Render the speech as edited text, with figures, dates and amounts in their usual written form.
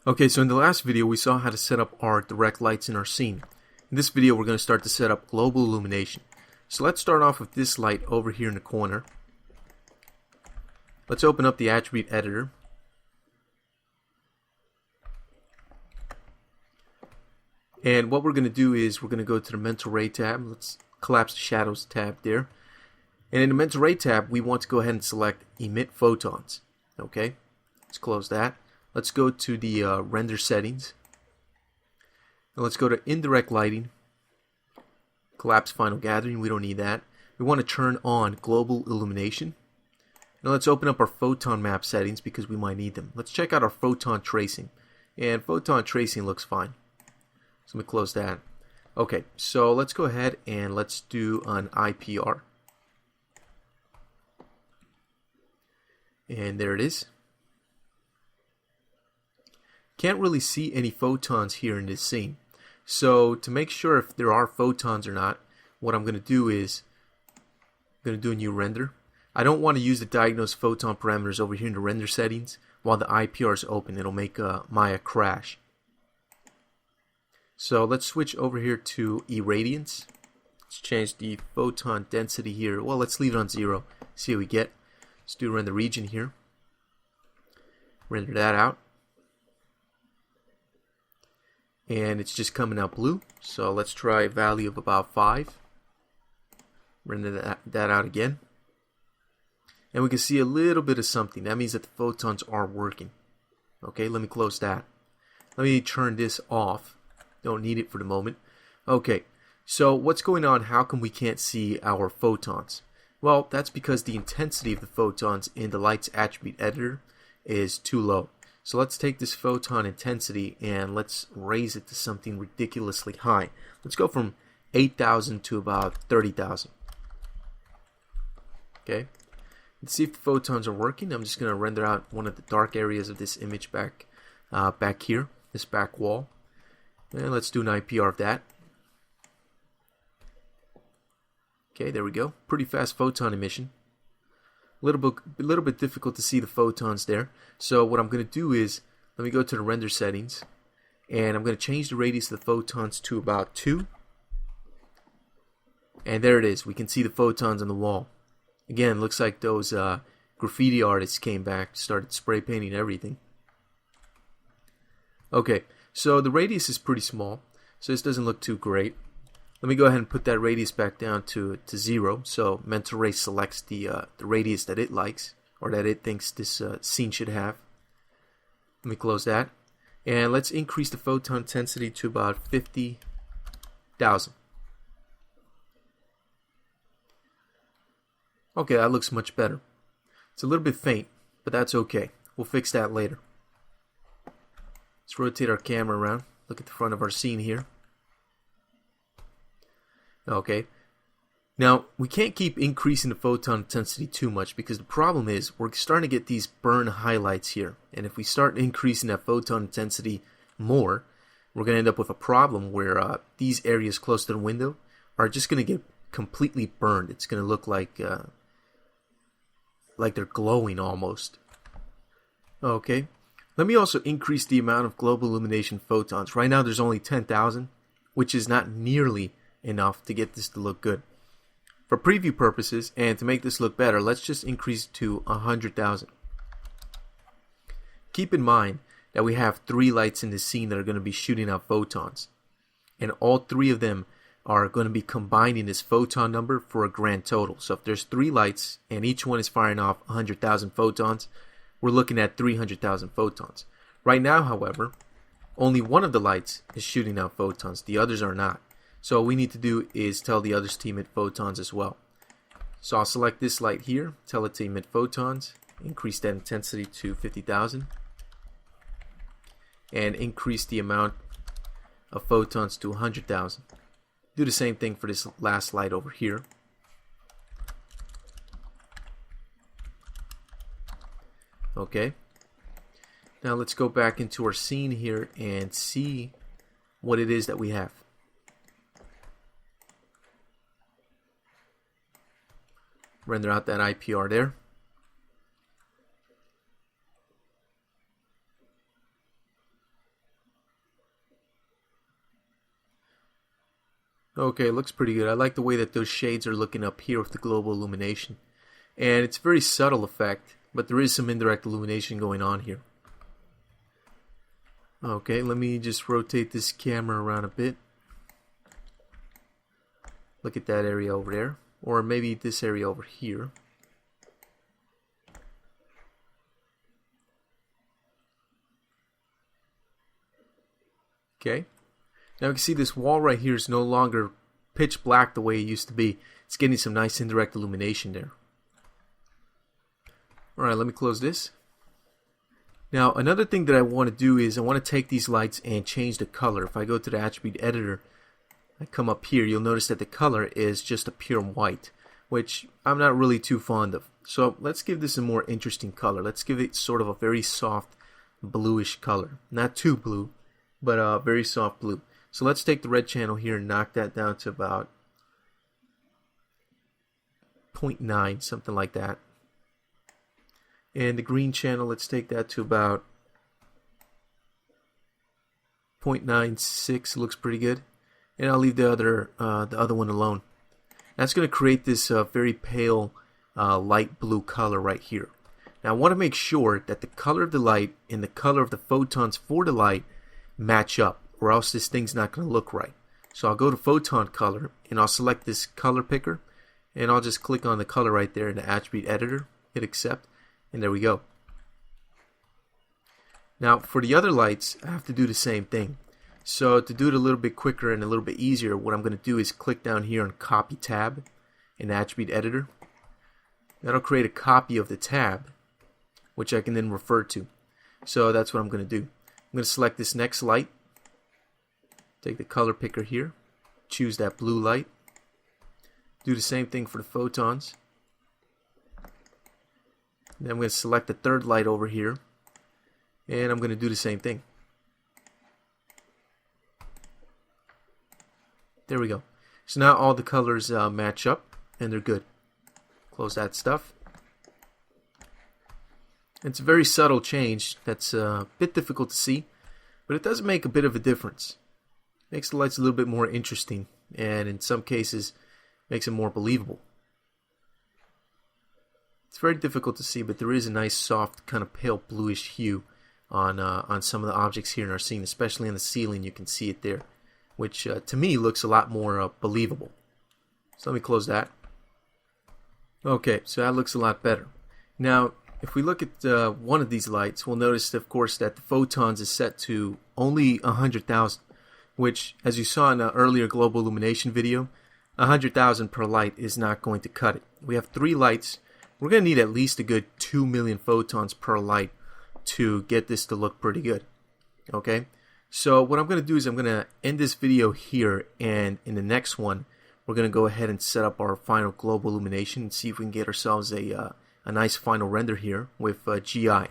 Okay, so in the last video we saw how to set up our direct lights in our scene. In this video we're going to start to set up global illumination. So let's start off with this light over here in the corner. Let's open up the attribute editor. And what we're going to do is we're going to go to the mental ray tab. Let's collapse the shadows tab there. And in the mental ray tab we want to go ahead and select emit photons. Okay, let's close that. Let's go to the render settings. And let's go to indirect lighting. Collapse final gathering, we don't need that. We want to turn on global illumination. Now let's open up our photon map settings because we might need them. Let's check out our photon tracing. And photon tracing looks fine. So let me close that. Okay, so let's go ahead and let's do an IPR. And there it is. Can't really see any photons here in this scene. So to make sure if there are photons or not, what I'm going to do is I'm going to do a new render. I don't want to use the diagnose photon parameters over here in the render settings while the IPR is open. It'll make Maya crash. So let's switch over here to irradiance. Let's change the photon density here. Well, let's leave it on 0. See what we get. Let's do render region here. Render that out. And it's just coming out blue, so let's try a value of about 5. Render that out again. And we can see a little bit of something. That means that the photons are working. Okay, let me close that. Let me turn this off. Don't need it for the moment. Okay, so what's going on? How come we can't see our photons? Well, that's because the intensity of the photons in the lights attribute editor is too low. So let's take this photon intensity and let's raise it to something ridiculously high. Let's go from 8,000 to about 30,000. Okay. Let's see if the photons are working. I'm just going to render out one of the dark areas of this image back here, this back wall. And let's do an IPR of that. Okay, there we go. Pretty fast photon emission. A little bit difficult to see the photons there. So what I'm going to do is, let me go to the render settings, and I'm going to change the radius of the photons to about 2. And there it is. We can see the photons on the wall. Again, looks like those graffiti artists came back, started spray painting everything. Okay, so the radius is pretty small, so this doesn't look too great. Let me go ahead and put that radius back down to 0. So mental ray selects the radius that it likes, or that it thinks this scene should have. Let me close that. And let's increase the photon intensity to about 50,000. Okay, that looks much better. It's a little bit faint, but that's okay. We'll fix that later. Let's rotate our camera around. Look at the front of our scene here. Okay, now we can't keep increasing the photon intensity too much because the problem is we're starting to get these burn highlights here, and if we start increasing that photon intensity more, we're going to end up with a problem where these areas close to the window are just going to get completely burned. It's going to look like they're glowing almost. Okay, let me also increase the amount of global illumination photons. Right now there's only 10,000, which is not nearly enough to get this to look good. For preview purposes and to make this look better, let's just increase it to 100,000. Keep in mind that we have 3 lights in this scene that are going to be shooting out photons, and all 3 of them are going to be combining this photon number for a grand total. So if there's 3 lights and each one is firing off 100,000 photons, we're looking at 300,000 photons. Right now, however, only one of the lights is shooting out photons, the others are not. So what we need to do is tell the others to emit photons as well. So I'll select this light here, tell it to emit photons, increase that intensity to 50,000, and increase the amount of photons to 100,000. Do the same thing for this last light over here. Okay. Now let's go back into our scene here and see what it is that we have. Render out that IPR there. Okay, it looks pretty good. I like the way that those shades are looking up here with the global illumination. And it's a very subtle effect, but there is some indirect illumination going on here. Okay, let me just rotate this camera around a bit. Look at that area over there, or maybe this area over here. Okay, now we can see this wall right here is no longer pitch black the way it used to be. It's getting some nice indirect illumination there. Alright, let me close this. Now another thing that I want to do is I want to take these lights and change the color. If I go to the attribute editor, I come up here, you'll notice that the color is just a pure white, which I'm not really too fond of. So let's give this a more interesting color. Let's give it sort of a very soft bluish color. Not too blue, but a very soft blue. So let's take the red channel here and knock that down to about 0.9, something like that. And the green channel, let's take that to about 0.96, looks pretty good. And I'll leave the other one alone. That's going to create this very pale light blue color right here. Now I want to make sure that the color of the light and the color of the photons for the light match up, or else this thing's not going to look right. So I'll go to photon color and I'll select this color picker and I'll just click on the color right there in the attribute editor, hit accept, and there we go. Now for the other lights I have to do the same thing. So to do it a little bit quicker and a little bit easier, what I'm going to do is click down here and copy tab in the attribute editor. That'll create a copy of the tab, which I can then refer to. So that's what I'm going to do. I'm going to select this next light, take the color picker here, choose that blue light, do the same thing for the photons. Then I'm going to select the third light over here, and I'm going to do the same thing. There we go. So now all the colors match up and they're good. Close that stuff. It's a very subtle change that's a bit difficult to see, but it does make a bit of a difference. Makes the lights a little bit more interesting, and in some cases makes them more believable. It's very difficult to see, but there is a nice soft kind of pale bluish hue on some of the objects here in our scene, especially on the ceiling. You can see it there, which to me looks a lot more believable. So let me close that. Okay, so that looks a lot better. Now if we look at one of these lights, we'll notice of course that the photons is set to only 100,000, which as you saw in an earlier global illumination video, 100,000 per light is not going to cut it. We have 3 lights. We're going to need at least a good 2 million photons per light to get this to look pretty good. Okay? So what I'm going to do is I'm going to end this video here, and in the next one we're going to go ahead and set up our final global illumination and see if we can get ourselves a nice final render here with GI.